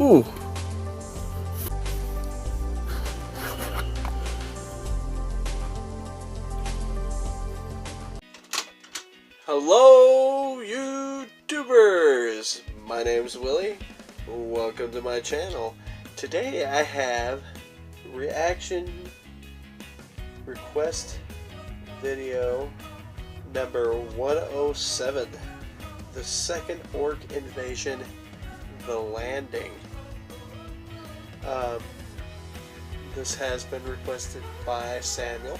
Ooh. Hello, YouTubers! My name's Willie. Welcome to my channel. Today I have reaction request video number 107. The Second Orc Invasion, The Landing. This has been requested by Samuel,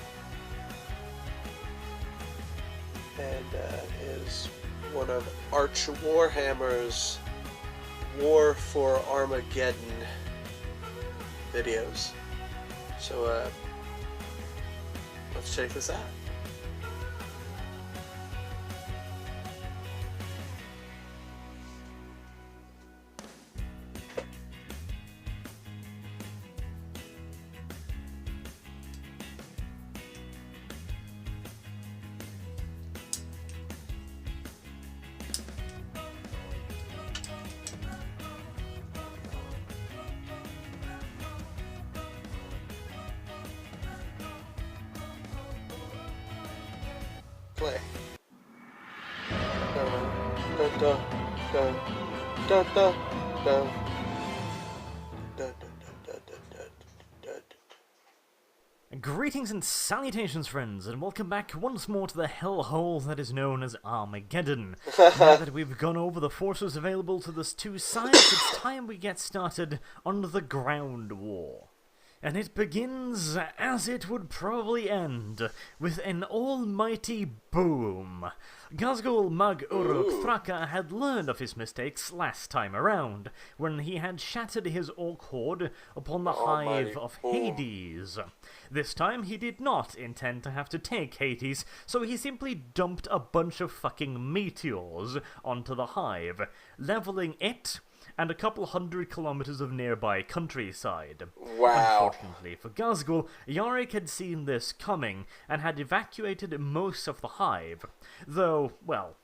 and is one of Arch Warhammer's War for Armageddon videos. So let's check this out. Play. Dun, dun, dun, dun, dun, dun, dun. Dun, dun, dun, dun, dun, dun. Greetings and salutations, friends, and welcome back once more to the hellhole that is known as Armageddon. Now that we've gone over the forces available to the two sides, it's time we get started on the ground war. And it begins, as it would probably end, with an almighty boom. Ghazghkull Mag Uruk Thraka had learned of his mistakes last time around, when he had shattered his orc horde upon the hive of Hades. This time he did not intend to have to take Hades, so he simply dumped a bunch of fucking meteors onto the hive, leveling it and a couple hundred kilometers of nearby countryside. Wow. Unfortunately for Ghazghkull, Yarick had seen this coming and had evacuated most of the hive. Though, well,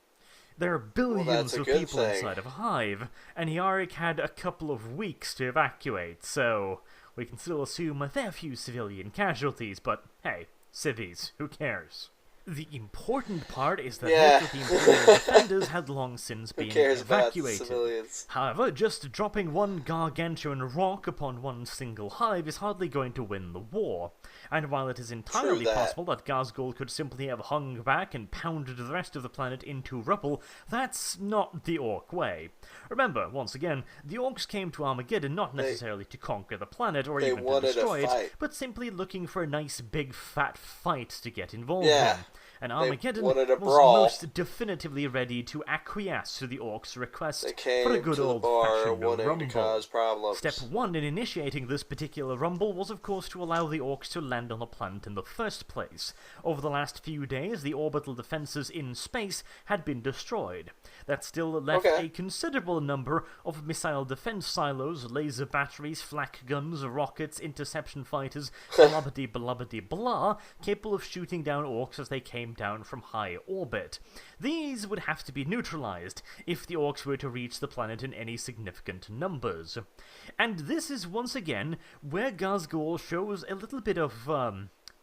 there are billions of people inside of a hive, and Yarick had a couple of weeks to evacuate, so we can still assume a fair few civilian casualties, but hey, civvies, who cares? The important part is that most of the Imperial defenders had long since been evacuated. However, just dropping one gargantuan rock upon one single hive is hardly going to win the war. And while it is entirely possible that Ghazghkull could simply have hung back and pounded the rest of the planet into rubble, that's not the Orc way. Remember, once again, the Orcs came to Armageddon not necessarily to conquer the planet or even to destroy it, but simply looking for a nice big fat fight to get involved in. And Armageddon was most definitively ready to acquiesce to the Orcs' request for a good old-fashioned rumble. Step 1 in initiating this particular rumble was, of course, to allow the Orcs to land on the planet in the first place. Over the last few days, the orbital defenses in space had been destroyed. That still left a considerable number of missile defense silos, laser batteries, flak guns, rockets, interception fighters, blah capable of shooting down Orcs as they came down from high orbit. These would have to be neutralized if the Orcs were to reach the planet in any significant numbers. And this is once again where Ghazghkull shows a little bit of,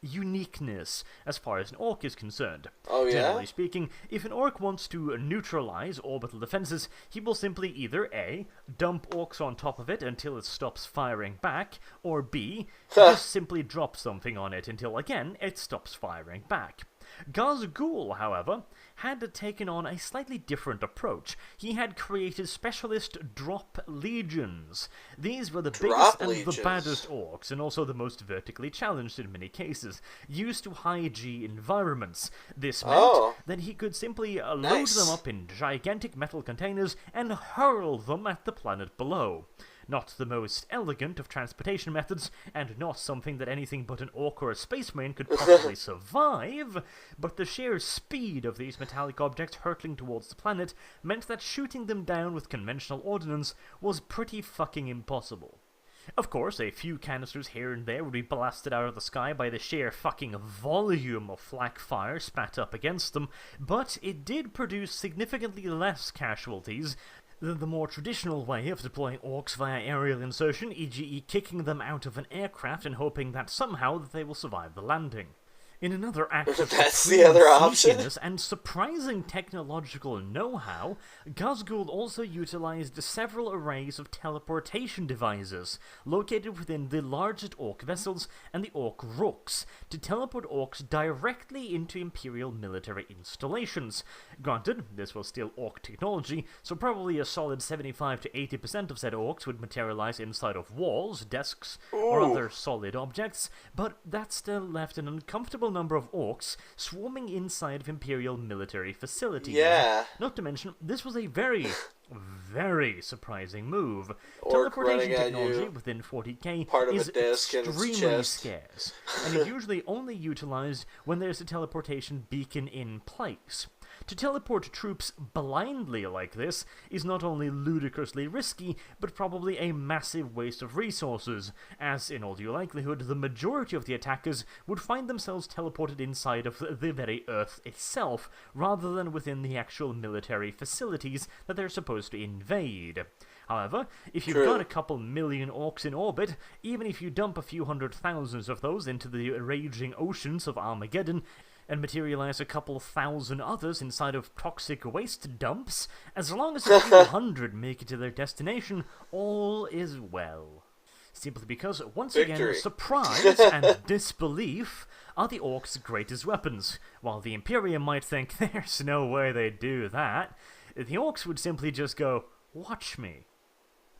uniqueness as far as an Orc is concerned. Generally speaking, if an Orc wants to neutralize orbital defenses, he will simply either A, dump Orcs on top of it until it stops firing back, or B, just simply drop something on it until, again, it stops firing back. Ghazghkull, however, had taken on a slightly different approach. He had created specialist drop legions. These were the biggest and the baddest Orcs, and also the most vertically challenged in many cases, used to high-G environments. This meant that he could simply load them up in gigantic metal containers and hurl them at the planet below. Not the most elegant of transportation methods, and not something that anything but an Orc or a Space Marine could possibly survive, but the sheer speed of these metallic objects hurtling towards the planet meant that shooting them down with conventional ordnance was pretty fucking impossible. Of course, a few canisters here and there would be blasted out of the sky by the sheer fucking volume of flak fire spat up against them, but it did produce significantly less casualties The more traditional way of deploying orcs via aerial insertion, e.g. kicking them out of an aircraft and hoping that somehow they will survive the landing. In another act of supreme sneakiness and surprising technological know-how, Ghazghul also utilized several arrays of teleportation devices located within the largest orc vessels and the orc rooks to teleport orcs directly into Imperial military installations. Granted, this was still orc technology, so probably a solid 75 to 80% of said orcs would materialize inside of walls, desks, or other solid objects, but that still left an uncomfortable number of orcs swarming inside of Imperial military facilities. Yeah. Not to mention, this was a very, very surprising move. Orc Teleportation technology within 40k is extremely scarce, and is usually only utilized when there's a teleportation beacon in place. To teleport troops blindly like this is not only ludicrously risky, but probably a massive waste of resources, as in all due likelihood the majority of the attackers would find themselves teleported inside of the very Earth itself, rather than within the actual military facilities that they're supposed to invade. However, if you've got a couple million orcs in orbit, even if you dump a few 100,000 of those into the raging oceans of Armageddon, and materialize a couple thousand others inside of toxic waste dumps, as long as a few hundred make it to their destination, all is well. Simply because, once again, surprise and disbelief are the orcs' greatest weapons. While the Imperium might think, there's no way they'd do that, the orcs would simply just go, watch me.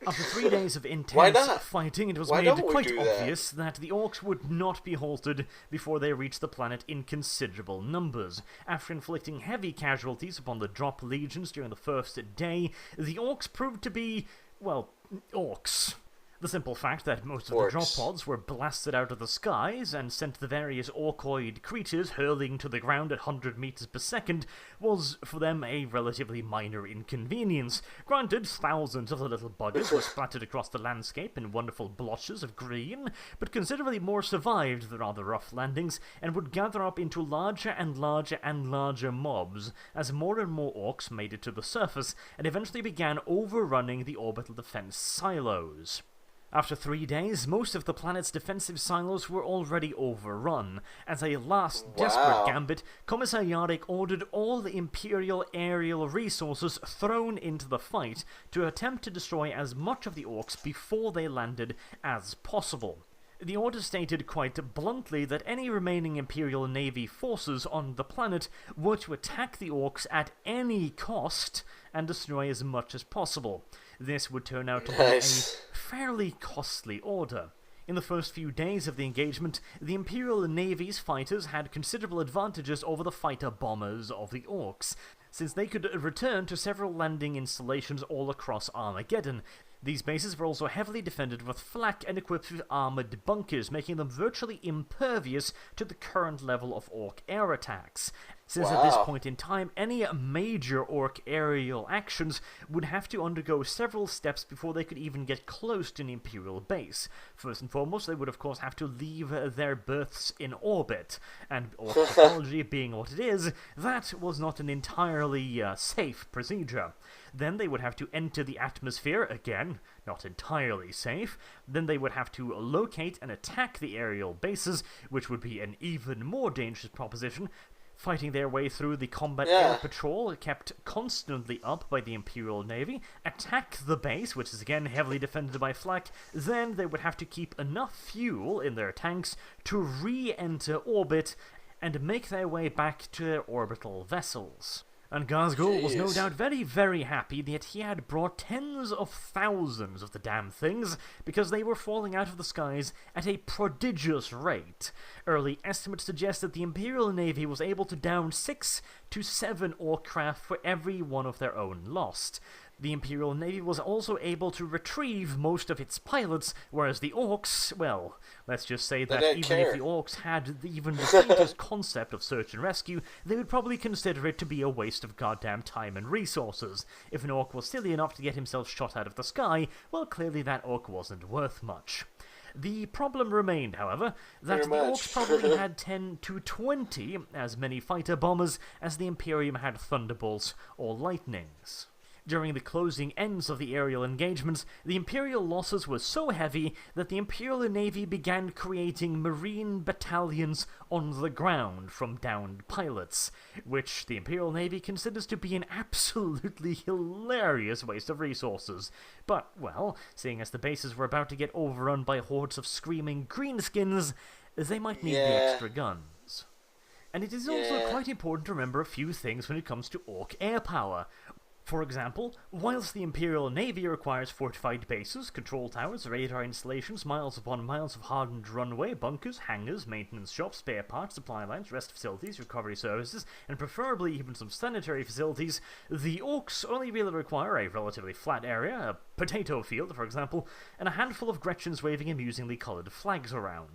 After 3 days of intense fighting, it was made quite obvious that the orcs would not be halted before they reached the planet in considerable numbers. After inflicting heavy casualties upon the drop legions during the first day, the orcs proved to be, well, orcs. The simple fact that most of the drop pods were blasted out of the skies and sent the various orcoid creatures hurling to the ground at 100 meters per second was, for them, a relatively minor inconvenience. Granted, thousands of the little buggers were splattered across the landscape in wonderful blotches of green, but considerably more survived the rather rough landings and would gather up into larger and larger and larger mobs as more and more orcs made it to the surface and eventually began overrunning the orbital defense silos. After 3 days, most of the planet's defensive silos were already overrun. As a last desperate gambit, Commissar Yarrick ordered all the Imperial aerial resources thrown into the fight to attempt to destroy as much of the orcs before they landed as possible. The order stated quite bluntly that any remaining Imperial Navy forces on the planet were to attack the orcs at any cost and destroy as much as possible. This would turn out to be a fairly costly order. In the first few days of the engagement, the Imperial Navy's fighters had considerable advantages over the fighter-bombers of the orcs, since they could return to several landing installations all across Armageddon. These bases were also heavily defended with flak and equipped with armoured bunkers, making them virtually impervious to the current level of orc air attacks. Since at this point in time, any major orc aerial actions would have to undergo several steps before they could even get close to an Imperial base. First and foremost, they would of course have to leave their berths in orbit, and orc technology being what it is, that was not an entirely safe procedure. Then they would have to enter the atmosphere, again, not entirely safe. Then they would have to locate and attack the aerial bases, which would be an even more dangerous proposition, fighting their way through the combat air patrol kept constantly up by the Imperial Navy, attack the base, which is again heavily defended by flak. Then they would have to keep enough fuel in their tanks to re-enter orbit and make their way back to their orbital vessels. And Ghazghul was no doubt very, very happy that he had brought tens of thousands of the damn things, because they were falling out of the skies at a prodigious rate. Early estimates suggest that the Imperial Navy was able to down 6 to 7 orc craft for every one of their own lost. The Imperial Navy was also able to retrieve most of its pilots, whereas the orcs, well, let's just say that even if the orcs had even the faintest concept of search and rescue, they would probably consider it to be a waste of goddamn time and resources. If an orc was silly enough to get himself shot out of the sky, well, clearly that orc wasn't worth much. The problem remained, however, that the orcs probably had 10 to 20 as many fighter bombers as the Imperium had thunderbolts or lightnings. During the closing ends of the aerial engagements, the Imperial losses were so heavy that the Imperial Navy began creating Marine battalions on the ground from downed pilots, which the Imperial Navy considers to be an absolutely hilarious waste of resources. But, well, seeing as the bases were about to get overrun by hordes of screaming greenskins, they might need the extra guns. And it is also quite important to remember a few things when it comes to Orc air power. For example, whilst the Imperial Navy requires fortified bases, control towers, radar installations, miles upon miles of hardened runway, bunkers, hangars, maintenance shops, spare parts, supply lines, rest facilities, recovery services, and preferably even some sanitary facilities, the Orcs only really require a relatively flat area, a potato field, for example, and a handful of Gretchens waving amusingly coloured flags around.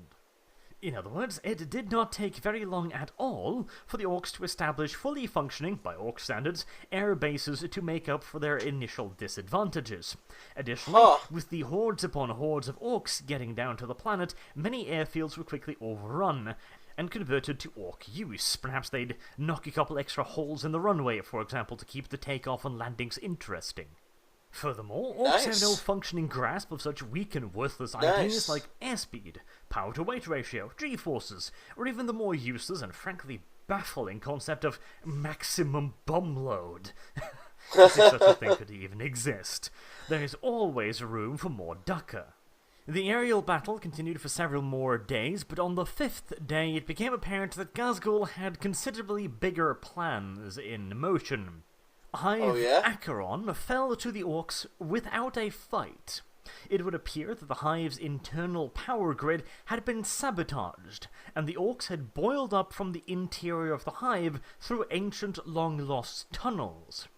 In other words, it did not take very long at all for the Orcs to establish fully functioning, by Orc standards, air bases to make up for their initial disadvantages. Additionally, with the hordes upon hordes of Orcs getting down to the planet, many airfields were quickly overrun and converted to Orc use. Perhaps they'd knock a couple extra holes in the runway, for example, to keep the takeoff and landings interesting. Furthermore, Orcs have no functioning grasp of such weak and worthless ideas like airspeed, power-to-weight ratio, G-forces, or even the more useless and frankly baffling concept of maximum bomb load. As if such a thing could even exist. There is always room for more ducker. The aerial battle continued for several more days, but on the 5th day it became apparent that Ghazghkull had considerably bigger plans in motion. Hive Acheron fell to the Orcs without a fight. It would appear that the Hive's internal power grid had been sabotaged, and the Orcs had boiled up from the interior of the Hive through ancient long-lost tunnels.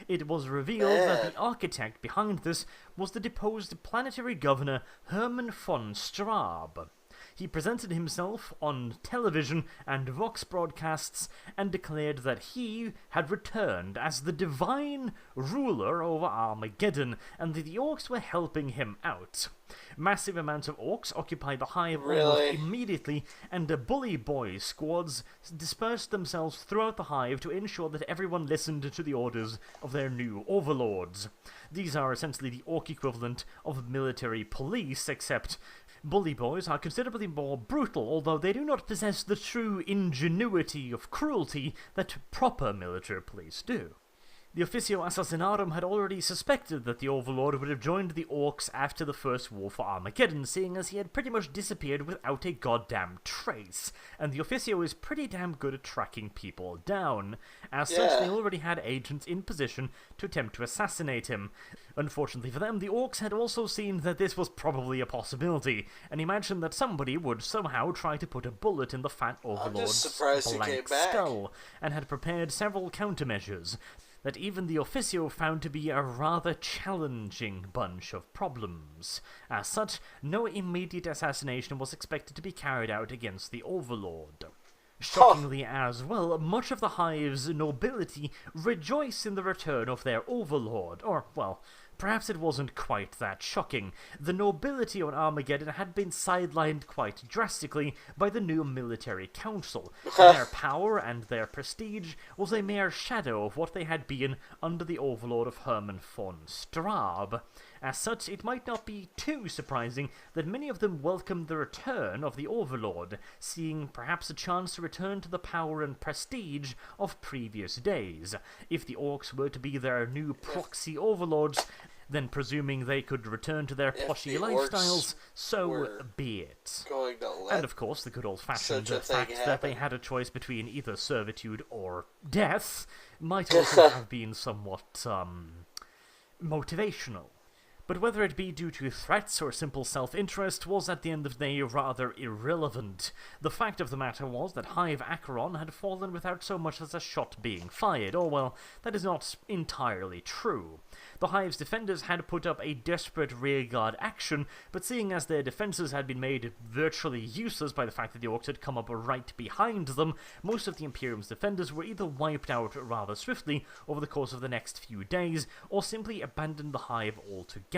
It was revealed that the architect behind this was the deposed planetary governor Hermann von Straub. He presented himself on television and Vox broadcasts and declared that he had returned as the divine ruler over Armageddon and that the Orcs were helping him out. Massive amounts of Orcs occupied the Hive almost immediately, and the Bully Boy squads dispersed themselves throughout the Hive to ensure that everyone listened to the orders of their new overlords. These are essentially the Orc equivalent of military police, except Bully Boys are considerably more brutal, although they do not possess the true ingenuity of cruelty that proper military police do. The Officio Assassinarum had already suspected that the Overlord would have joined the Orcs after the First War for Armageddon, seeing as he had pretty much disappeared without a goddamn trace, and the Officio is pretty damn good at tracking people down. As such, they already had agents in position to attempt to assassinate him. Unfortunately for them, the Orcs had also seen that this was probably a possibility, and imagined that somebody would somehow try to put a bullet in the fat Overlord's blank skull, and had prepared several countermeasures that even the Officio found to be a rather challenging bunch of problems. As such, no immediate assassination was expected to be carried out against the Overlord. Shockingly as well, much of the Hive's nobility rejoice in the return of their Overlord, or, well, perhaps it wasn't quite that shocking. The nobility on Armageddon had been sidelined quite drastically by the new military council. Their power and their prestige was a mere shadow of what they had been under the overlord of Hermann von Straub. As such, it might not be too surprising that many of them welcomed the return of the Overlord, seeing perhaps a chance to return to the power and prestige of previous days. If the Orcs were to be their new proxy overlords, then presuming they could return to their plushy lifestyles, so be it. And of course, the good old-fashioned fact that they had a choice between either servitude or death might also have been somewhat, motivational. But whether it be due to threats or simple self-interest was at the end of the day rather irrelevant. The fact of the matter was that Hive Acheron had fallen without so much as a shot being fired, or well, that is not entirely true. The Hive's defenders had put up a desperate rearguard action, but seeing as their defences had been made virtually useless by the fact that the Orcs had come up right behind them, most of the Imperium's defenders were either wiped out rather swiftly over the course of the next few days, or simply abandoned the Hive altogether.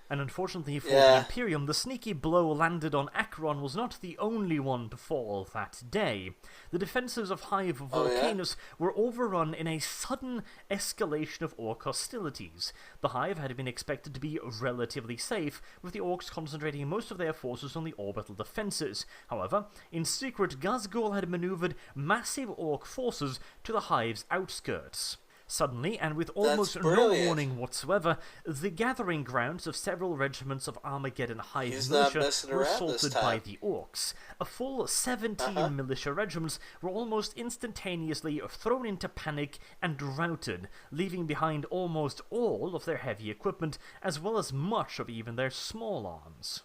And unfortunately for the Imperium, the sneaky blow landed on Acheron was not the only one to fall that day. The defences of Hive Volcanus were overrun in a sudden escalation of Orc hostilities. The Hive had been expected to be relatively safe, with the Orcs concentrating most of their forces on the orbital defences. However, in secret, Ghazghkull had manoeuvred massive Orc forces to the Hive's outskirts. Suddenly, and with almost no warning whatsoever, the gathering grounds of several regiments of Armageddon Hive militia were assaulted by the Orcs. A full 17 militia regiments were almost instantaneously thrown into panic and routed, leaving behind almost all of their heavy equipment, as well as much of even their small arms.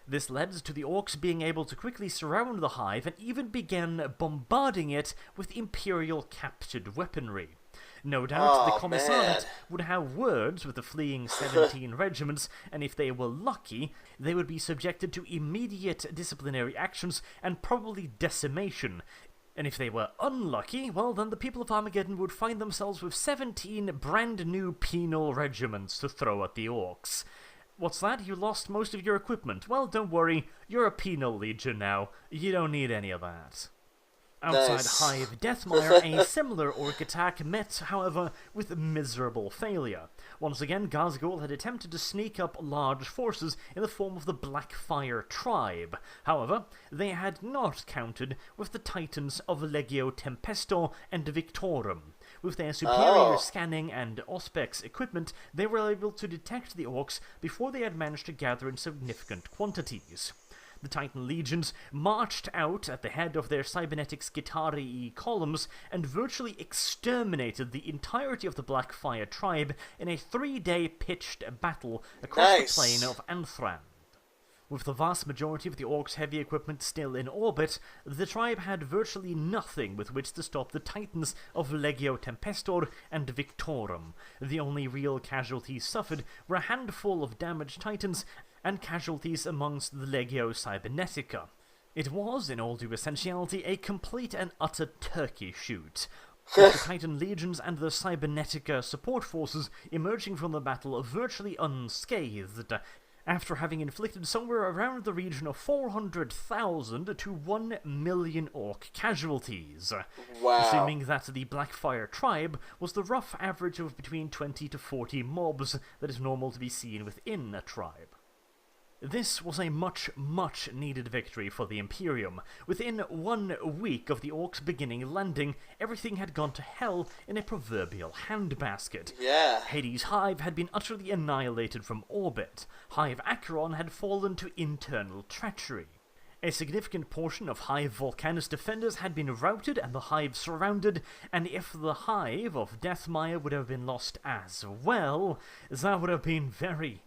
This led to the Orcs being able to quickly surround the Hive and even began bombarding it with Imperial captured weaponry. No doubt the Commissariat would have words with the fleeing 17 regiments, and if they were lucky, they would be subjected to immediate disciplinary actions and probably decimation. And if they were unlucky, well, then the people of Armageddon would find themselves with 17 brand new penal regiments to throw at the Orcs. What's that? You lost most of your equipment. Well, don't worry, you're a penal legion now. You don't need any of that. Outside Hive Deathmire, a similar Orc attack met, however, with miserable failure. Once again, Ghazghkull had attempted to sneak up large forces in the form of the Blackfire tribe. However, they had not counted with the Titans of Legio Tempestor and Victorum. With their superior scanning and Auspex equipment, they were able to detect the Orcs before they had managed to gather in significant quantities. The Titan legions marched out at the head of their cybernetic Skitarii columns and virtually exterminated the entirety of the Blackfire tribe in a 3-day pitched battle across the plain of Anthrand. With the vast majority of the Orcs' heavy equipment still in orbit, the tribe had virtually nothing with which to stop the Titans of Legio Tempestor and Victorum. The only real casualties suffered were a handful of damaged Titans and casualties amongst the Legio Cybernetica. It was, in all due essentiality, a complete and utter turkey shoot, with the Titan legions and the Cybernetica support forces emerging from the battle virtually unscathed, after having inflicted somewhere around the region of 400,000 to 1 million Orc casualties. Wow. Assuming that the Blackfire tribe was the rough average of between 20 to 40 mobs that is normal to be seen within a tribe. This was a much needed victory for the Imperium. Within 1 week of the Orcs beginning landing, everything had gone to hell in a proverbial handbasket. Yeah. Hades Hive had been utterly annihilated from orbit. Hive Acheron had fallen to internal treachery. A significant portion of Hive Volcanus defenders had been routed and the Hive surrounded, and if the Hive of Deathmire would have been lost as well, that would have been very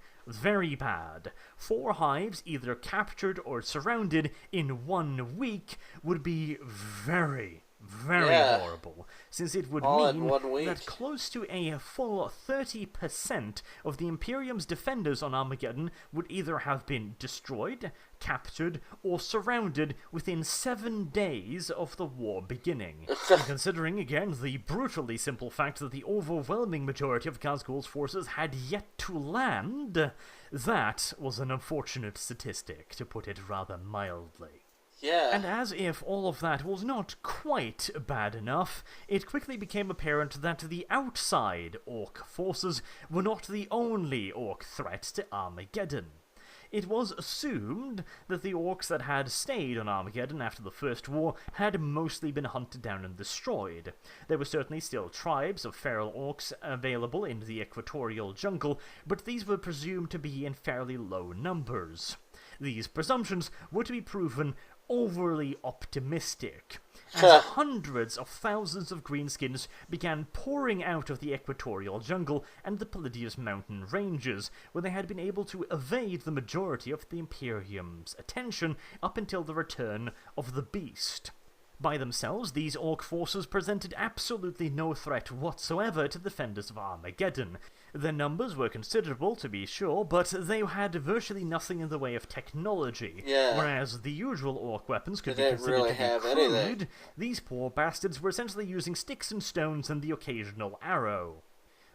bad. 4 hives, either captured or surrounded in 1 week, would be very horrible, since it would mean that close to a full 30% of the Imperium's defenders on Armageddon would either have been destroyed, captured, or surrounded within 7 days of the war beginning. And considering, again, the brutally simple fact that the overwhelming majority of Ghazghkull's forces had yet to land, that was an unfortunate statistic, to put it rather mildly. Yeah. And as if all of that was not quite bad enough, it quickly became apparent that the outside Orc forces were not the only Orc threat to Armageddon. It was assumed that the Orcs that had stayed on Armageddon after the First War had mostly been hunted down and destroyed. There were certainly still tribes of feral Orcs available in the equatorial jungle, but these were presumed to be in fairly low numbers. These presumptions were to be proven overly optimistic, as hundreds of thousands of greenskins began pouring out of the equatorial jungle and the Polydius mountain ranges, where they had been able to evade the majority of the Imperium's attention up until the return of the Beast. By themselves, these Orc forces presented absolutely no threat whatsoever to the defenders of Armageddon. Their numbers were considerable, to be sure, but they had virtually nothing in the way of technology. Yeah. Whereas the usual Orc weapons could be considered to be crude, these poor bastards were essentially using sticks and stones and the occasional arrow.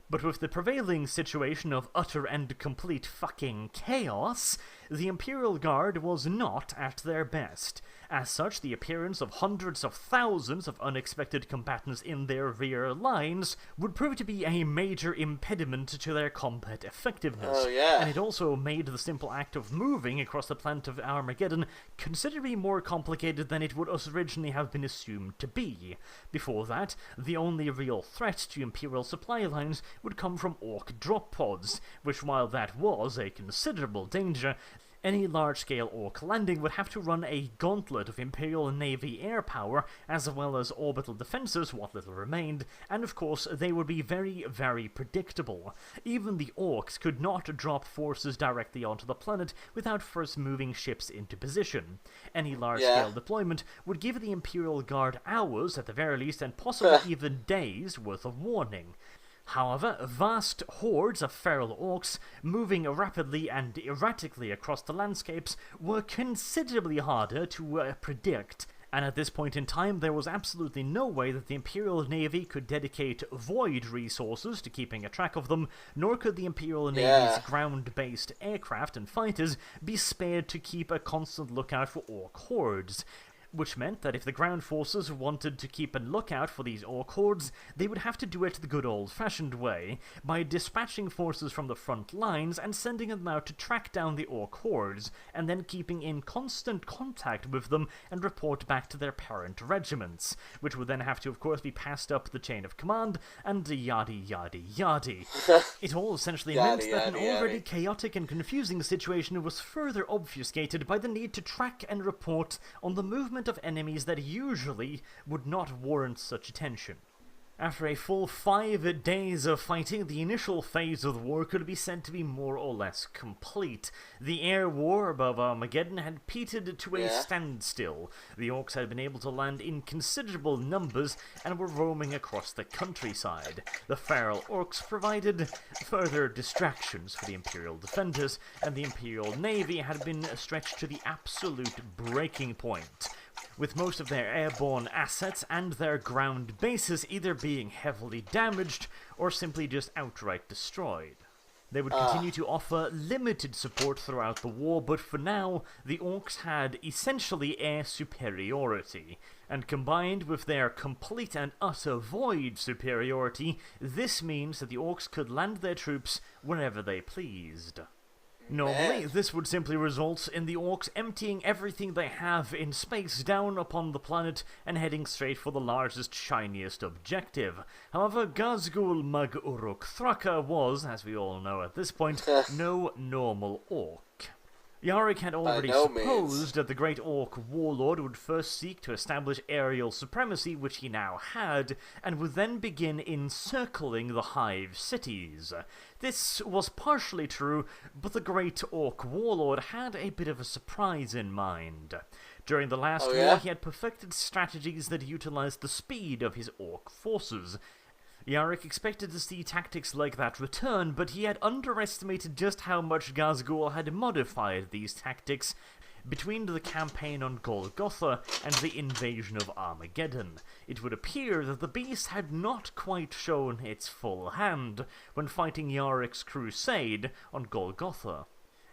But with the prevailing situation of utter and complete fucking chaos, the Imperial Guard was not at their best. As such, the appearance of hundreds of thousands of unexpected combatants in their rear lines would prove to be a major impediment to their combat effectiveness. Oh, yeah. And it also made the simple act of moving across the planet of Armageddon considerably more complicated than it would originally have been assumed to be. Before that, the only real threat to Imperial supply lines would come from Orc drop pods, which, while that was a considerable danger, any large-scale Orc landing would have to run a gauntlet of Imperial Navy air power, as well as orbital defenses, what little remained, and of course they would be very, very predictable. Even the Orcs could not drop forces directly onto the planet without first moving ships into position. Any large-scale deployment would give the Imperial Guard hours, at the very least, and possibly even days worth of warning. However, vast hordes of feral orcs moving rapidly and erratically across the landscapes were considerably harder to predict, and at this point in time there was absolutely no way that the Imperial Navy could dedicate void resources to keeping a track of them, nor could the Imperial Navy's ground-based aircraft and fighters be spared to keep a constant lookout for orc hordes. Which meant that if the ground forces wanted to keep a lookout for these orc hordes, they would have to do it the good old-fashioned way, by dispatching forces from the front lines and sending them out to track down the orc hordes, and then keeping in constant contact with them and report back to their parent regiments, which would then have to, of course, be passed up the chain of command, and yaddy yaddy yaddy. It all essentially meant that an already chaotic and confusing situation was further obfuscated by the need to track and report on the movement of enemies that usually would not warrant such attention. After a full 5 days of fighting, the initial phase of the war could be said to be more or less complete. The air war above Armageddon had petered to a standstill. The Orcs had been able to land in considerable numbers and were roaming across the countryside. The feral Orcs provided further distractions for the Imperial defenders, and the Imperial Navy had been stretched to the absolute breaking point, with most of their airborne assets and their ground bases either being heavily damaged or simply just outright destroyed. They would continue to offer limited support throughout the war, but for now, the Orcs had essentially air superiority, and combined with their complete and utter void superiority, this means that the Orcs could land their troops wherever they pleased. Normally, this would simply result in the Orcs emptying everything they have in space down upon the planet and heading straight for the largest, shiniest objective. However, Ghazghul Mag Uruk Thraka was, as we all know at this point, no normal Orc. Yarrick had already supposed that the great Orc warlord would first seek to establish aerial supremacy, which he now had, and would then begin encircling the Hive cities. This was partially true, but the great Orc warlord had a bit of a surprise in mind. During the last war, he had perfected strategies that utilized the speed of his Orc forces. Yarrick expected to see tactics like that return, but he had underestimated just how much Ghazghul had modified these tactics between the campaign on Golgotha and the invasion of Armageddon. It would appear that the beast had not quite shown its full hand when fighting Yarrick's crusade on Golgotha.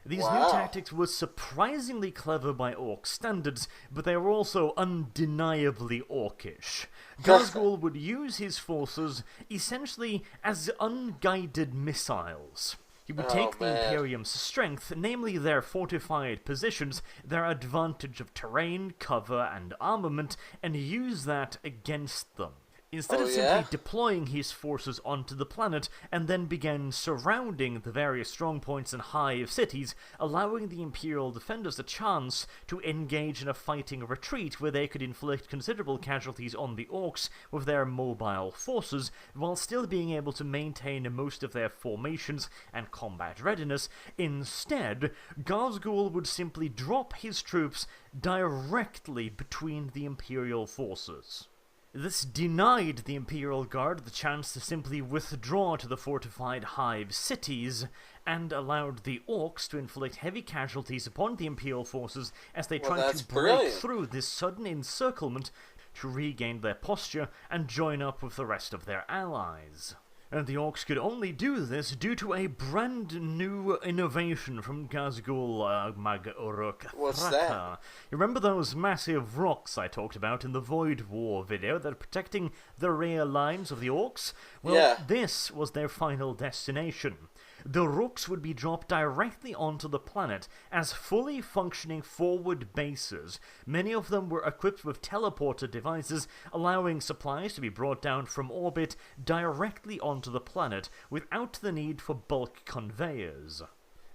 These new tactics were surprisingly clever by Orc standards, but they were also undeniably Orcish. Ghazghul would use his forces essentially as unguided missiles. He would take the Imperium's strength, namely their fortified positions, their advantage of terrain, cover, and armament, and use that against them. Instead of simply deploying his forces onto the planet, and then began surrounding the various strongpoints and Hive cities, allowing the Imperial defenders a chance to engage in a fighting retreat where they could inflict considerable casualties on the Orcs with their mobile forces, while still being able to maintain most of their formations and combat readiness. Instead, Ghazghul would simply drop his troops directly between the Imperial forces. This denied the Imperial Guard the chance to simply withdraw to the fortified Hive cities, and allowed the Orcs to inflict heavy casualties upon the Imperial forces as they tried to break through this sudden encirclement to regain their posture and join up with the rest of their allies. And the Orcs could only do this due to a brand new innovation from Ghazghkull Mag Uruk Thraka. What's that? You remember those massive rocks I talked about in the Void War video that are protecting the rear lines of the Orcs? Well, yeah. This was their final destination. The Rooks would be dropped directly onto the planet as fully functioning forward bases. Many of them were equipped with teleporter devices, allowing supplies to be brought down from orbit directly onto the planet without the need for bulk conveyors.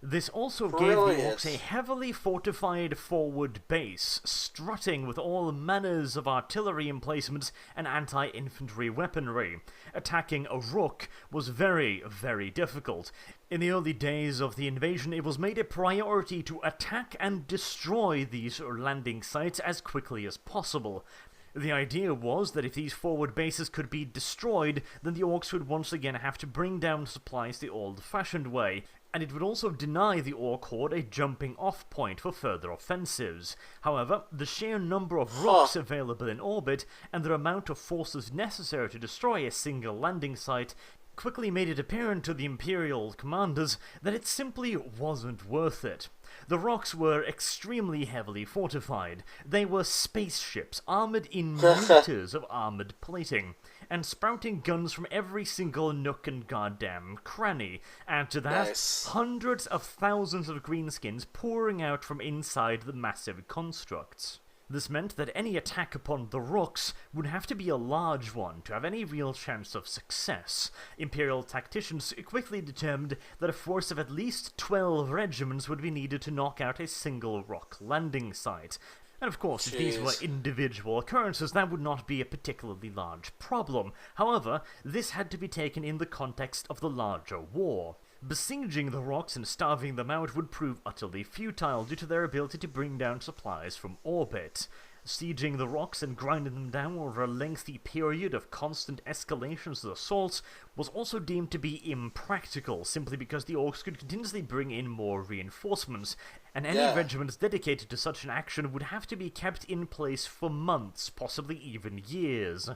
This also gave the Orcs a heavily fortified forward base, strutting with all manners of artillery emplacements and anti-infantry weaponry. Attacking a Rook was very, very difficult. In the early days of the invasion, it was made a priority to attack and destroy these landing sites as quickly as possible. The idea was that if these forward bases could be destroyed, then the Orcs would once again have to bring down supplies the old-fashioned way, and it would also deny the Orc horde a jumping-off point for further offensives. However, the sheer number of Rooks available in orbit, and the amount of forces necessary to destroy a single landing site, quickly made it apparent to the Imperial commanders that it simply wasn't worth it. The Rocks were extremely heavily fortified. They were spaceships, armoured in meters of armoured plating, and sprouting guns from every single nook and goddamn cranny. Add to that, hundreds of thousands of greenskins pouring out from inside the massive constructs. This meant that any attack upon the Rooks would have to be a large one to have any real chance of success. Imperial tacticians quickly determined that a force of at least 12 regiments would be needed to knock out a single Rock landing site. And of course, if these were individual occurrences, that would not be a particularly large problem. However, this had to be taken in the context of the larger war. Besieging the Rocks and starving them out would prove utterly futile due to their ability to bring down supplies from orbit. Sieging the Rocks and grinding them down over a lengthy period of constant escalations of assaults was also deemed to be impractical, simply because the Orcs could continuously bring in more reinforcements, and any regiments dedicated to such an action would have to be kept in place for months, possibly even years.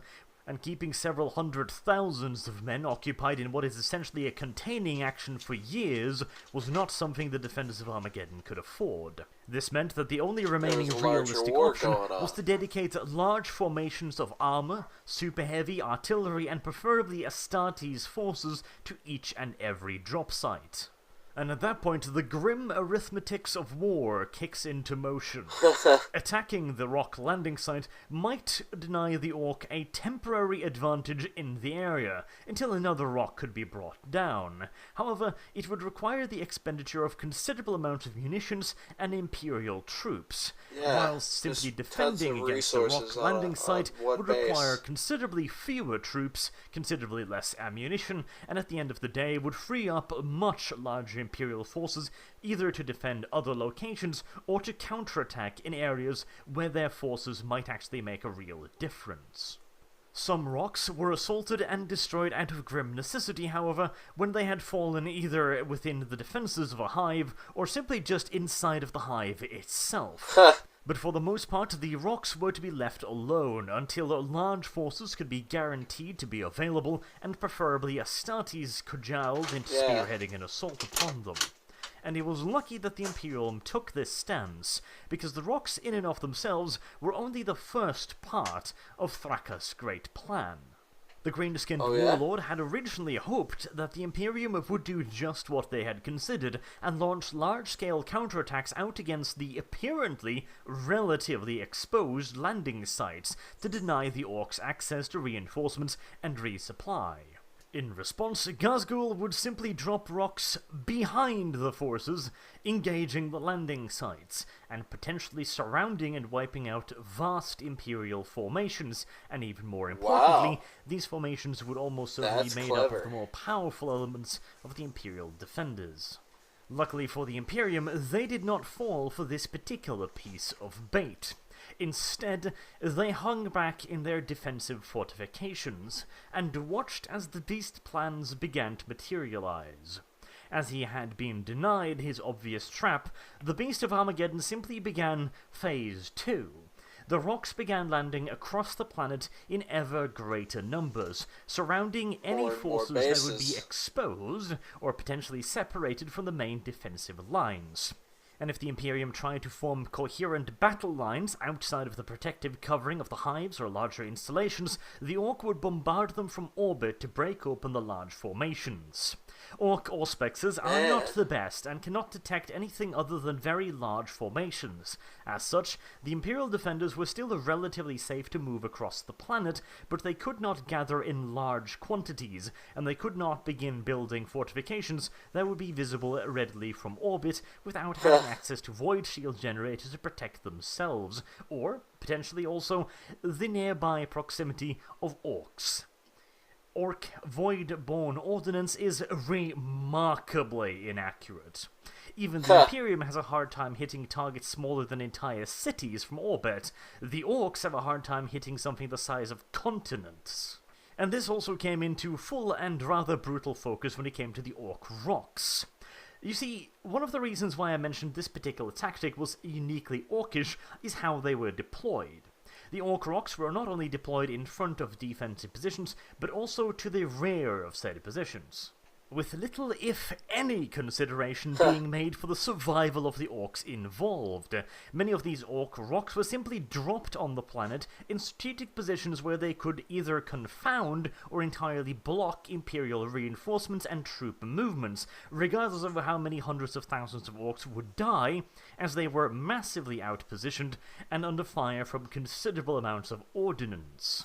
And keeping several hundred thousands of men occupied in what is essentially a containing action for years was not something the defenders of Armageddon could afford. This meant that the only remaining realistic option was to dedicate large formations of armor, super heavy artillery, and preferably Astartes forces to each and every drop site. And at that point, the grim arithmetics of war kicks into motion. Attacking the Rock landing site might deny the Orc a temporary advantage in the area, until another Rock could be brought down. However, it would require the expenditure of considerable amounts of munitions and Imperial troops, while simply defending against the Rock landing site would require considerably fewer troops, considerably less ammunition, and at the end of the day would free up much larger Imperial forces either to defend other locations or to counterattack in areas where their forces might actually make a real difference. Some Rocks were assaulted and destroyed out of grim necessity, however, when they had fallen either within the defences of a hive or simply just inside of the hive itself. But for the most part, the Rocks were to be left alone until large forces could be guaranteed to be available, and preferably Astartes cajoled into spearheading an assault upon them. And it was lucky that the Imperium took this stance, because the Rocks in and of themselves were only the first part of Thraka's great plan. The green-skinned warlord had originally hoped that the Imperium would do just what they had considered, and launch large-scale counterattacks out against the apparently relatively exposed landing sites to deny the Orcs access to reinforcements and resupply. In response, Ghazghkull would simply drop Rocks behind the forces, engaging the landing sites, and potentially surrounding and wiping out vast Imperial formations, and even more importantly, these formations would almost certainly be made up of the more powerful elements of the Imperial defenders. Luckily for the Imperium, they did not fall for this particular piece of bait. Instead, they hung back in their defensive fortifications, and watched as the Beast plans began to materialize. As he had been denied his obvious trap, the Beast of Armageddon simply began Phase 2. the rocks began landing across the planet in ever greater numbers, surrounding any forces that would be exposed or potentially separated from the main defensive lines. And if the Imperium tried to form coherent battle lines outside of the protective covering of the hives or larger installations, the Ork would bombard them from orbit to break open the large formations. Ork auspexes are not the best and cannot detect anything other than very large formations. As such, the Imperial defenders were still relatively safe to move across the planet, but they could not gather in large quantities, and they could not begin building fortifications that would be visible readily from orbit without having access to void shield generators to protect themselves, or, potentially also, the nearby proximity of orcs. Ork Void-Born Ordnance is remarkably inaccurate. Even the Imperium has a hard time hitting targets smaller than entire cities from orbit. The Orcs have a hard time hitting something the size of continents. And this also came into full and rather brutal focus when it came to the Ork rocks. You see, one of the reasons why I mentioned this particular tactic was uniquely Orkish is how they were deployed. The Ork rocks were not only deployed in front of defensive positions, but also to the rear of said positions, with little, if any, consideration being made for the survival of the Orcs involved. Many of these Ork rocks were simply dropped on the planet in strategic positions where they could either confound or entirely block Imperial reinforcements and troop movements, regardless of how many hundreds of thousands of Orcs would die, as they were massively outpositioned and under fire from considerable amounts of ordnance.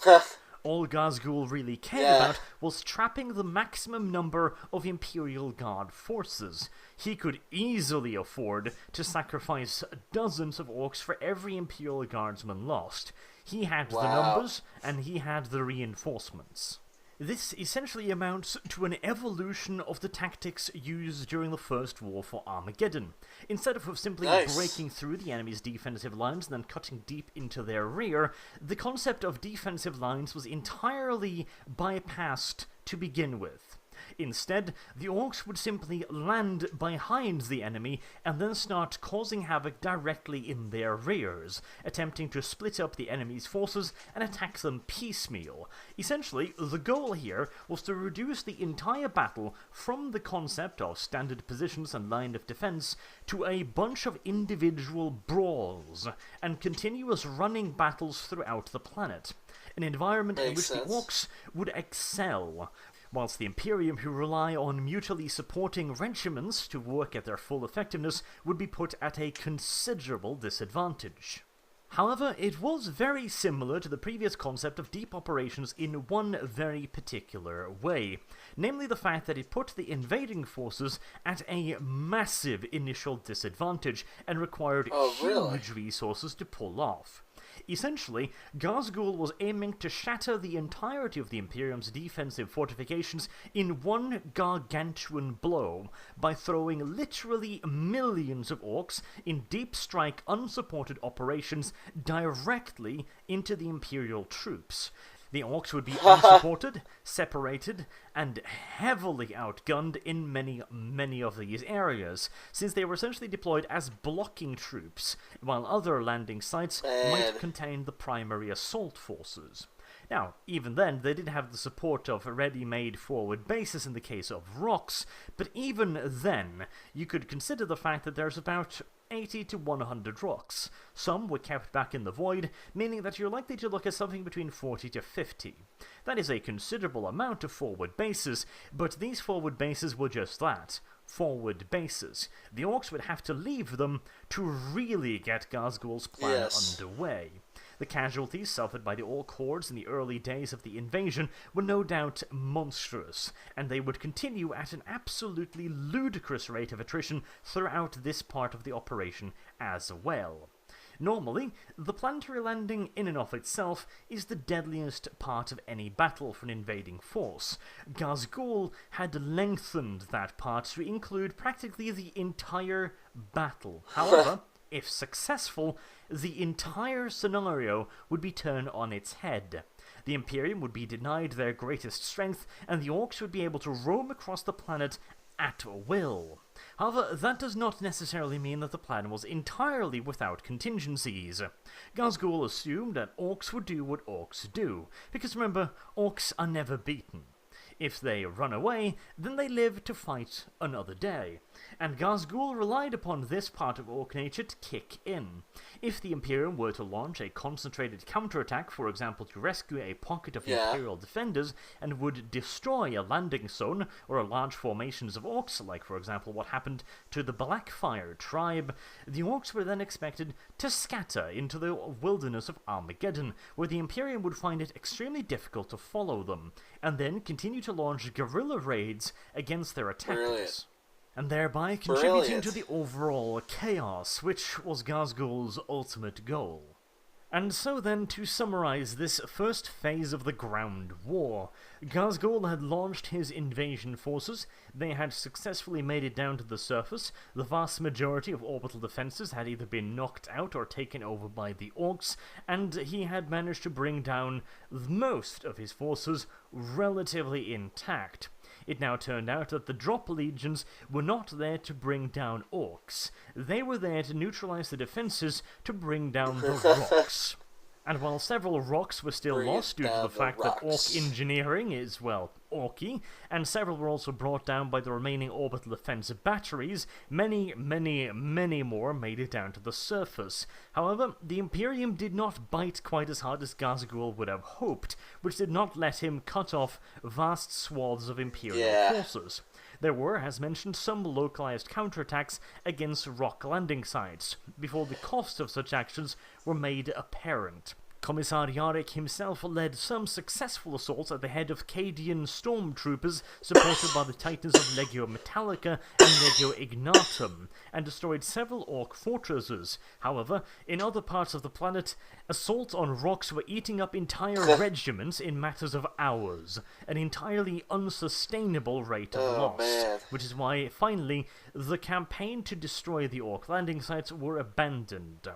All Ghazghul really cared about was trapping the maximum number of Imperial Guard forces. He could easily afford to sacrifice dozens of Orcs for every Imperial Guardsman lost. He had the numbers, and he had the reinforcements. This essentially amounts to an evolution of the tactics used during the First War for Armageddon. Instead of simply breaking through the enemy's defensive lines and then cutting deep into their rear, the concept of defensive lines was entirely bypassed to begin with. Instead, the Orcs would simply land behind the enemy and then start causing havoc directly in their rears, attempting to split up the enemy's forces and attack them piecemeal. Essentially, the goal here was to reduce the entire battle from the concept of standard positions and line of defense to a bunch of individual brawls and continuous running battles throughout the planet. An environment in which the Orcs would excel, whilst the Imperium, who rely on mutually supporting regiments to work at their full effectiveness, would be put at a considerable disadvantage. However, it was very similar to the previous concept of deep operations in one very particular way, namely the fact that it put the invading forces at a massive initial disadvantage and required huge resources to pull off. Essentially, Ghazghul was aiming to shatter the entirety of the Imperium's defensive fortifications in one gargantuan blow by throwing literally millions of Orcs in deep strike unsupported operations directly into the Imperial troops. The Orcs would be unsupported, separated, and heavily outgunned in many of these areas, since they were essentially deployed as blocking troops, while other landing sites might contain the primary assault forces. Now, even then, they did have the support of ready-made forward bases in the case of rocks, but even then, you could consider the fact that there's about 80 to 100 rocks. Some were kept back in the void, meaning that you're likely to look at something between 40 to 50. That is a considerable amount of forward bases, but these forward bases were just that. Forward bases. The Orcs would have to leave them to really get Ghazghul's plan underway. The casualties suffered by the Orc hordes in the early days of the invasion were no doubt monstrous, and they would continue at an absolutely ludicrous rate of attrition throughout this part of the operation as well. Normally, the planetary landing in and of itself is the deadliest part of any battle for an invading force. Ghazghul had lengthened that part to include practically the entire battle. However, if successful, the entire scenario would be turned on its head. The Imperium would be denied their greatest strength, and the Orcs would be able to roam across the planet at will. However, that does not necessarily mean that the plan was entirely without contingencies. Ghazghul assumed that orcs would do what orcs do, because remember, orcs are never beaten. If they run away, then they live to fight another day, and Ghazghul relied upon this part of orc nature to kick in. If the Imperium were to launch a concentrated counterattack, for example to rescue a pocket of Imperial defenders, and would destroy a landing zone or large formations of orcs, like for example what happened to the Blackfire tribe, the orcs were then expected to scatter into the wilderness of Armageddon, where the Imperium would find it extremely difficult to follow them, and then continue to launch guerrilla raids against their attackers. And thereby contributing to the overall chaos, which was Ghazghul's ultimate goal. And so then, to summarize this first phase of the Ground War, Ghazghul had launched his invasion forces, they had successfully made it down to the surface, the vast majority of orbital defenses had either been knocked out or taken over by the orcs, and he had managed to bring down most of his forces relatively intact. It now turned out that the drop legions were not there to bring down orcs. They were there to neutralize the defenses to bring down the rocks. And while several rocks were still lost due to the fact that orc engineering is, well, orky, and several were also brought down by the remaining orbital defense batteries, many more made it down to the surface. However, the Imperium did not bite quite as hard as Ghazghul would have hoped, which did not let him cut off vast swaths of Imperial forces. There were, as mentioned, some localized counterattacks against rock landing sites, before the cost of such actions were made apparent. Commissar Yarrick himself led some successful assaults at the head of Cadian stormtroopers, supported by the Titans of Legio Metallica and Legio Ignatum, and destroyed several orc fortresses. However, in other parts of the planet, assaults on rocks were eating up entire regiments in matters of hours, an entirely unsustainable rate of loss, which is why, finally, the campaign to destroy the orc landing sites were abandoned.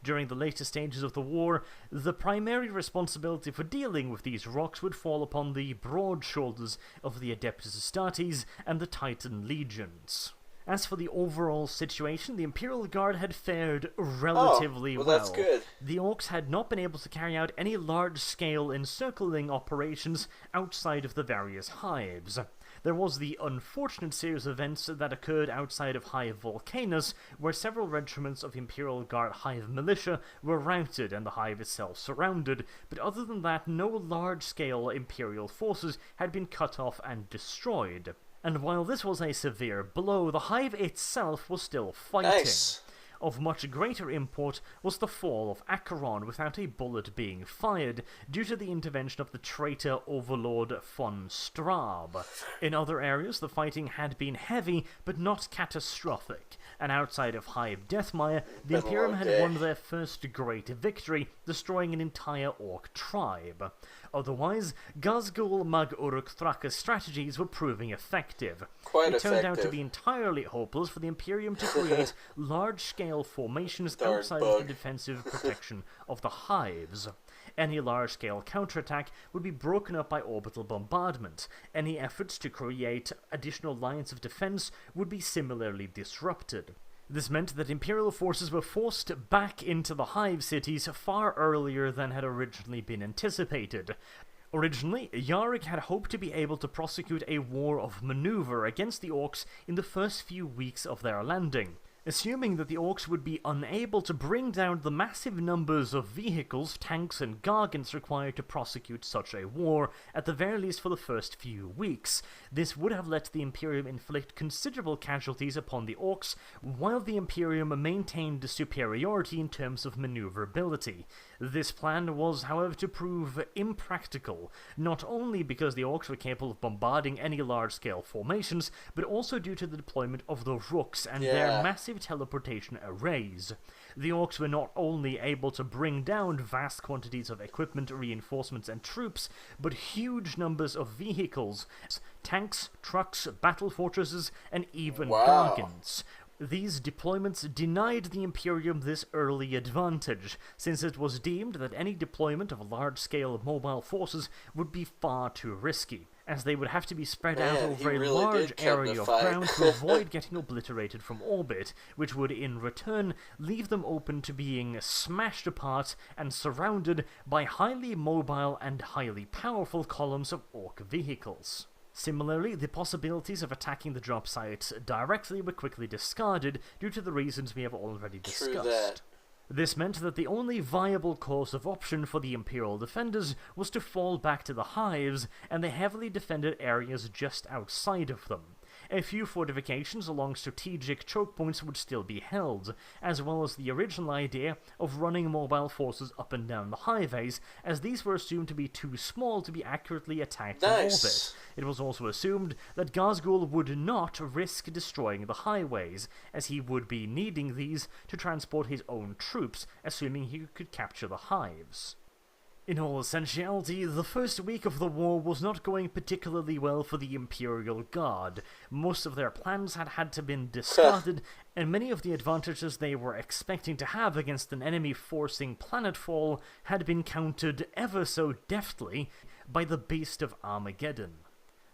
During the later stages of the war, the primary responsibility for dealing with these rocks would fall upon the broad shoulders of the Adeptus Astartes and the Titan legions. As for the overall situation, the Imperial Guard had fared relatively well. That's good. The orcs had not been able to carry out any large-scale encircling operations outside of the various hives. There was the unfortunate series of events that occurred outside of Hive Volcanus, where several regiments of Imperial Guard Hive militia were routed and the Hive itself surrounded, but other than that, no large-scale Imperial forces had been cut off and destroyed. And while this was a severe blow, the Hive itself was still fighting. Nice. Of much greater import was the fall of Acheron without a bullet being fired, due to the intervention of the traitor overlord von Straub. In other areas, the fighting had been heavy, but not catastrophic, and outside of Hive Deathmire, the Imperium had won their first great victory, destroying an entire orc tribe. Otherwise, Ghazghul Mag Uruk Thraka's strategies were proving effective. It turned out to be entirely hopeless for the Imperium to create large-scale formations outside of the defensive protection of the hives. Any large-scale counterattack would be broken up by orbital bombardment. Any efforts to create additional lines of defense would be similarly disrupted. This meant that Imperial forces were forced back into the Hive cities far earlier than had originally been anticipated. Originally, Yarrick had hoped to be able to prosecute a war of maneuver against the orcs in the first few weeks of their landing. Assuming that the orcs would be unable to bring down the massive numbers of vehicles, tanks, and gargants required to prosecute such a war, at the very least for the first few weeks. This would have let the Imperium inflict considerable casualties upon the orcs, while the Imperium maintained superiority in terms of maneuverability. This plan was, however, to prove impractical, not only because the orcs were capable of bombarding any large-scale formations, but also due to the deployment of the rooks and their massive teleportation arrays. The orcs were not only able to bring down vast quantities of equipment, reinforcements, and troops, but huge numbers of vehicles, tanks, trucks, battle fortresses, and even gargants. These deployments denied the Imperium this early advantage, since it was deemed that any deployment of large-scale mobile forces would be far too risky, as they would have to be spread out over a large area of ground to avoid getting obliterated from orbit, which would in return leave them open to being smashed apart and surrounded by highly mobile and highly powerful columns of Orc vehicles. Similarly, the possibilities of attacking the drop sites directly were quickly discarded due to the reasons we have already discussed. This meant that the only viable course of option for the Imperial defenders was to fall back to the hives and the heavily defended areas just outside of them. A few fortifications along strategic choke points would still be held, as well as the original idea of running mobile forces up and down the highways, as these were assumed to be too small to be accurately attacked from orbit. It was also assumed that Ghazghul would not risk destroying the highways, as he would be needing these to transport his own troops, assuming he could capture the hives. In all essentiality, the first week of the war was not going particularly well for the Imperial Guard. Most of their plans had to been discarded, and many of the advantages they were expecting to have against an enemy forcing planetfall had been countered ever so deftly by the Beast of Armageddon.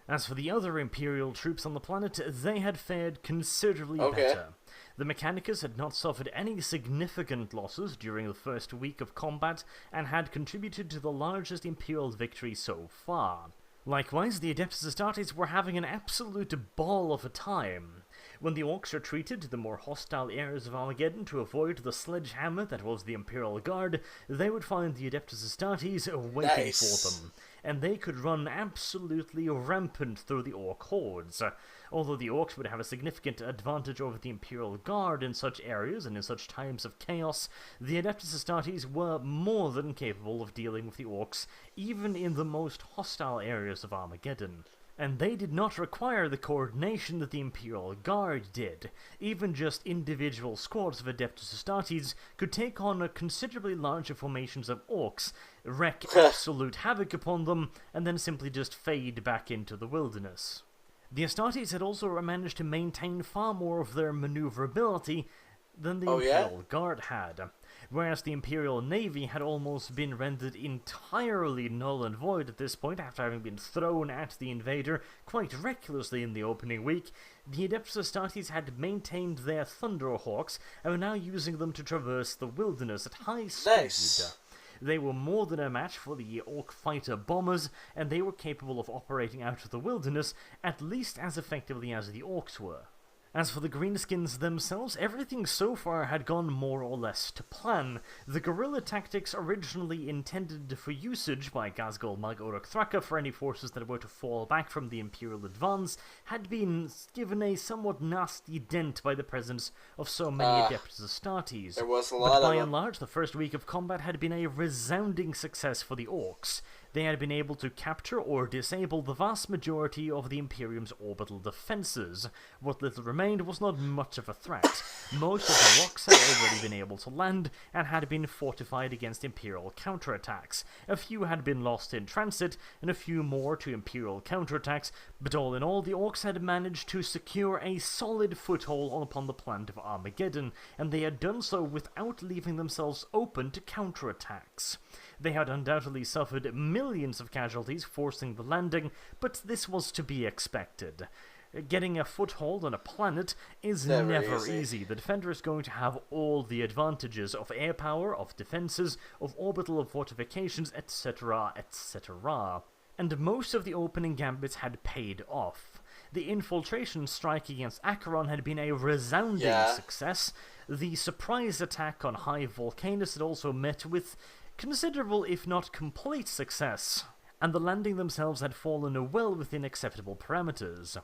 As for the other Imperial troops on the planet, they had fared considerably better. The Mechanicus had not suffered any significant losses during the first week of combat, and had contributed to the largest Imperial victory so far. Likewise, the Adeptus Astartes were having an absolute ball of a time. When the Orcs retreated to the more hostile areas of Armageddon to avoid the sledgehammer that was the Imperial Guard, they would find the Adeptus Astartes waiting for them, and they could run absolutely rampant through the Orc hordes. Although the Orcs would have a significant advantage over the Imperial Guard in such areas and in such times of chaos, the Adeptus Astartes were more than capable of dealing with the Orcs, even in the most hostile areas of Armageddon. And they did not require the coordination that the Imperial Guard did. Even just individual squads of Adeptus Astartes could take on considerably larger formations of Orcs, wreak absolute havoc upon them, and then simply just fade back into the wilderness. The Astartes had also managed to maintain far more of their maneuverability than the Imperial Guard had, whereas the Imperial Navy had almost been rendered entirely null and void at this point after having been thrown at the invader quite recklessly in the opening week. The Adeptus Astartes had maintained their Thunderhawks and were now using them to traverse the wilderness at high speed. They were more than a match for the Orc fighter bombers, and they were capable of operating out of the wilderness at least as effectively as the Orcs were. As for the Greenskins themselves, everything so far had gone more or less to plan. The guerrilla tactics originally intended for usage by Ghazghul Mag Uruk Thraka for any forces that were to fall back from the Imperial advance had been given a somewhat nasty dent by the presence of so many Adeptus Astartes. There was a lot but by and large, the first week of combat had been a resounding success for the Orcs. They had been able to capture or disable the vast majority of the Imperium's orbital defenses. What little remained was not much of a threat. Most of the rocks had already been able to land and had been fortified against Imperial counterattacks. A few had been lost in transit, and a few more to Imperial counterattacks, but all in all, the Orcs had managed to secure a solid foothold upon the planet of Armageddon, and they had done so without leaving themselves open to counterattacks. They had undoubtedly suffered millions of casualties forcing the landing, but this was to be expected. Getting a foothold on a planet is never easy. The defender is going to have all the advantages of air power, of defenses, of orbital fortifications, etc., etc. And most of the opening gambits had paid off. The infiltration strike against Acheron had been a resounding success. The surprise attack on High Volcanus had also met with considerable, if not complete, success, and the landing themselves had fallen well within acceptable parameters.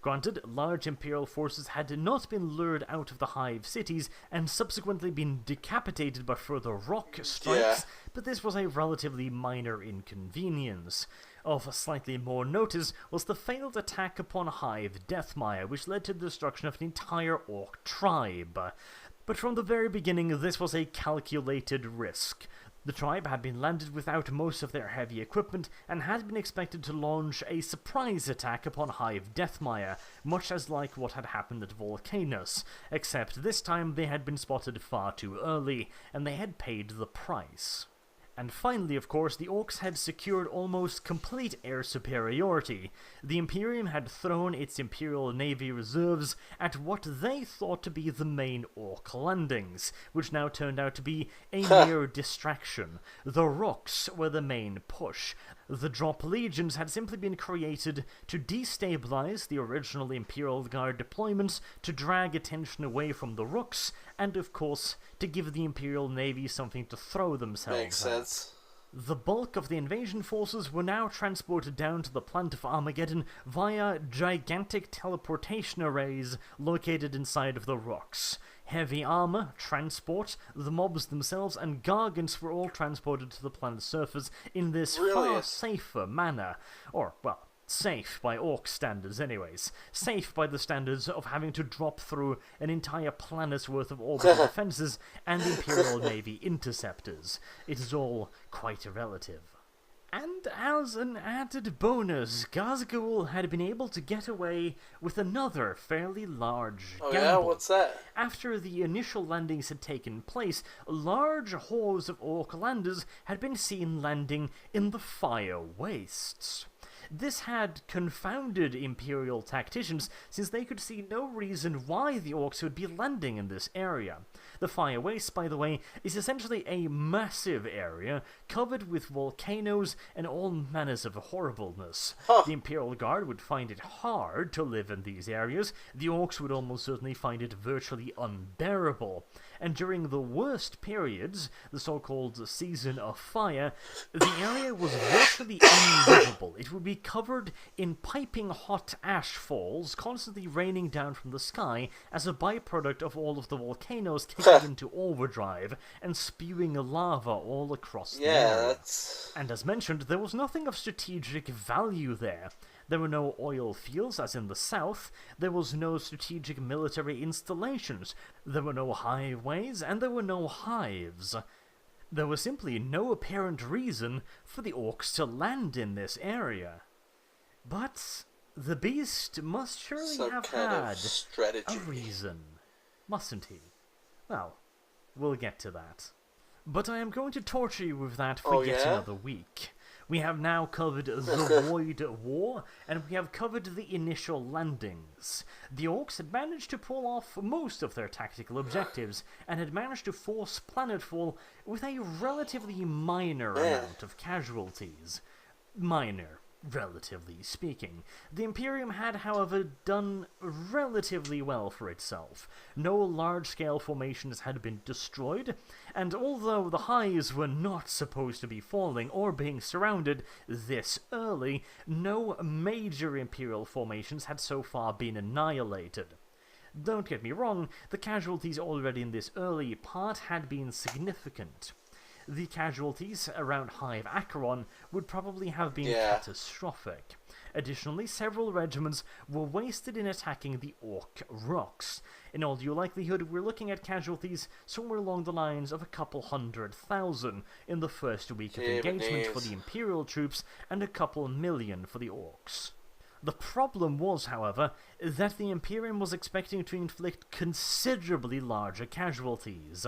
Granted, large Imperial forces had not been lured out of the Hive cities and subsequently been decapitated by further rock strikes, but this was a relatively minor inconvenience. Of slightly more notice was the failed attack upon Hive Deathmire, which led to the destruction of an entire Orc tribe. But from the very beginning, this was a calculated risk. The tribe had been landed without most of their heavy equipment and had been expected to launch a surprise attack upon Hive Deathmire, much as like what had happened at Volcanus, except this time they had been spotted far too early, and they had paid the price. And finally, of course, the Orcs had secured almost complete air superiority. The Imperium had thrown its Imperial Navy reserves at what they thought to be the main Orc landings, which now turned out to be a mere distraction. The Rooks were the main push. The Drop Legions had simply been created to destabilize the original Imperial Guard deployments, to drag attention away from the Rooks, and of course, to give the Imperial Navy something to throw themselves Makes sense. at. The bulk of the invasion forces were now transported down to the planet of Armageddon via gigantic teleportation arrays located inside of the rocks. Heavy armor, transport, the mobs themselves, and gargants were all transported to the planet's surface in this far safer manner. Or, well, safe by Orc standards anyways. Safe by the standards of having to drop through an entire planet's worth of orbital defenses and Imperial Navy interceptors. It is all quite relative. And as an added bonus, Ghazghkull had been able to get away with another fairly large gamble. Yeah? What's that? After the initial landings had taken place, large hordes of Orc landers had been seen landing in the Fire Wastes. This had confounded Imperial tacticians, since they could see no reason why the Orcs would be landing in this area. The Fire Waste, by the way, is essentially a massive area covered with volcanoes and all manners of horribleness. The Imperial Guard would find it hard to live in these areas. The Orcs would almost certainly find it virtually unbearable. And during the worst periods, the so-called Season of Fire, the area was virtually unlivable. It would be covered in piping hot ash falls, constantly raining down from the sky as a byproduct of all of the volcanoes kicking into overdrive and spewing lava all across the area. And as mentioned, there was nothing of strategic value there. There were no oil fields, as in the south. There was no strategic military installations. There were no highways, and there were no hives. There was simply no apparent reason for the Orcs to land in this area. But the beast must surely have had a reason, mustn't he? Well, we'll get to that. But I am going to torture you with that for yet another week. We have now covered the Void War, and we have covered the initial landings. The Orcs had managed to pull off most of their tactical objectives, and had managed to force planetfall with a relatively minor amount of casualties. Minor, relatively speaking. The Imperium had, however, done relatively well for itself. No large-scale formations had been destroyed, and although the hives were not supposed to be falling or being surrounded this early, no major Imperial formations had so far been annihilated. Don't get me wrong, the casualties already in this early part had been significant. The casualties around Hive Acheron would probably have been catastrophic. Additionally, several regiments were wasted in attacking the Orc rocks. In all due likelihood, we're looking at casualties somewhere along the lines of a couple 100,000 in the first week of engagement for the Imperial troops, and a couple million for the Orcs. The problem was, however, that the Imperium was expecting to inflict considerably larger casualties.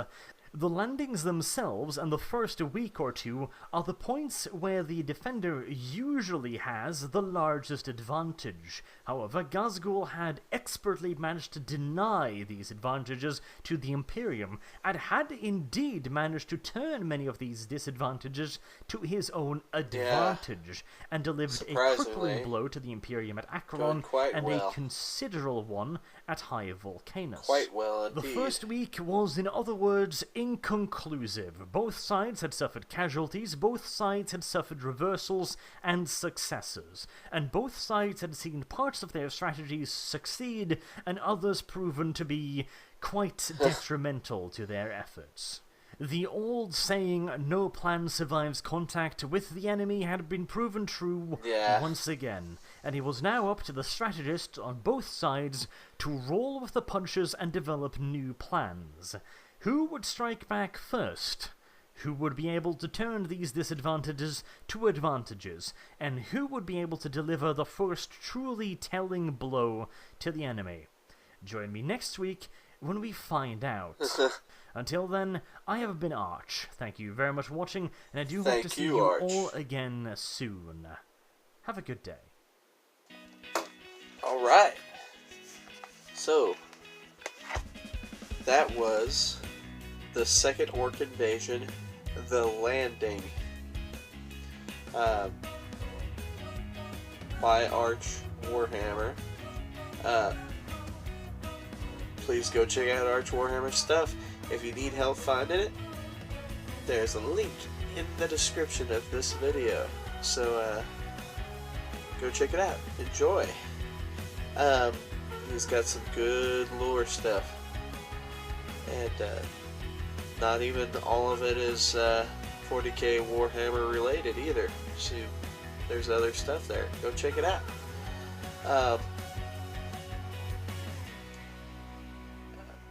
The landings themselves and the first week or two are the points where the defender usually has the largest advantage. However, Ghazghkull had expertly managed to deny these advantages to the Imperium, and had indeed managed to turn many of these disadvantages to his own advantage, and delivered a crippling blow to the Imperium at Acheron, and a considerable one at High Volcanus. Quite well indeed. The first week was, in other words, inconclusive. Both sides had suffered casualties, both sides had suffered reversals and successes, and both sides had seen parts of their strategies succeed and others proven to be quite detrimental to their efforts. The old saying, no plan survives contact with the enemy, had been proven true once again, and it was now up to the strategists on both sides to roll with the punches and develop new plans. Who would strike back first? Who would be able to turn these disadvantages to advantages, and who would be able to deliver the first truly telling blow to the enemy? Join me next week when we find out. Until then, I have been Arch. Thank you very much for watching, and I do hope to see you all again soon. Have a good day. Alright. So, that was the Second Orc Invasion, The Landing, by Arch Warhammer. Please go check out Arch Warhammer stuff. If you need help finding it, there's a link in the description of this video. So, go check it out. Enjoy. He's got some good lore stuff. And, not even all of it is 40k Warhammer related either. So there's other stuff there. Go check it out.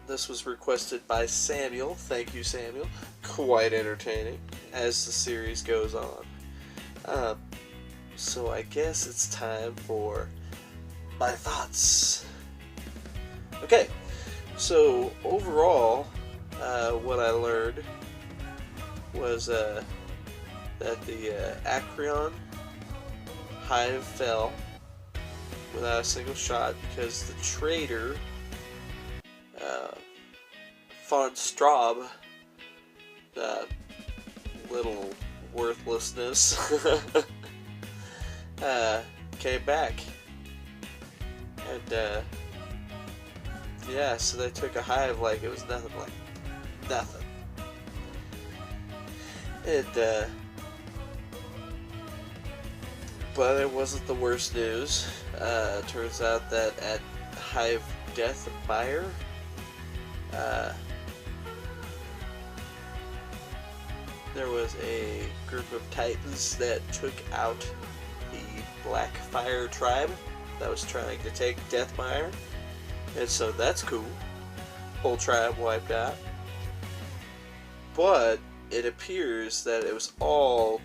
This was requested by Samuel. Thank you, Samuel. Quite entertaining as the series goes on. So I guess it's time for my thoughts. Okay, so overall, what I learned was that the Acreon hive fell without a single shot because the traitor, von Straub, that little worthlessness, came back. And, yeah, so they took a hive like it was nothing, like nothing. And, but it wasn't the worst news. Turns out that at Hive Deathmire, there was a group of Titans that took out the Blackfire tribe that was trying to take Deathmire, and so that's cool. Whole tribe wiped out. But it appears that it was all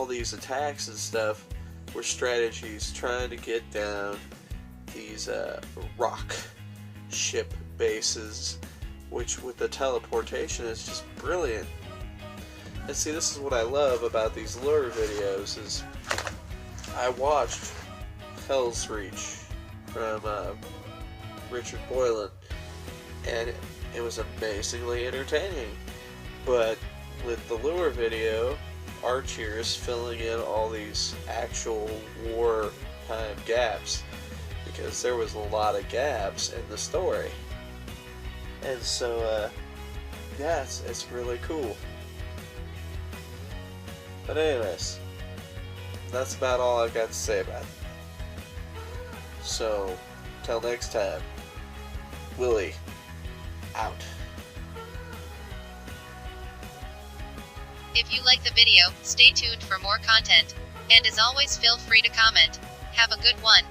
these attacks and stuff were strategies trying to get down these rock ship bases, which with the teleportation is just brilliant. And see, this is what I love about these lure videos, is I watched Hell's Reach from Richard Boylan, and it was amazingly entertaining. But with the lure video, Archers filling in all these actual war time gaps, because there was a lot of gaps in the story. And so, yeah, it's really cool. But anyways, that's about all I've got to say about it. So, till next time, Willie, out. If you like the video, stay tuned for more content. And as always, feel free to comment. Have a good one.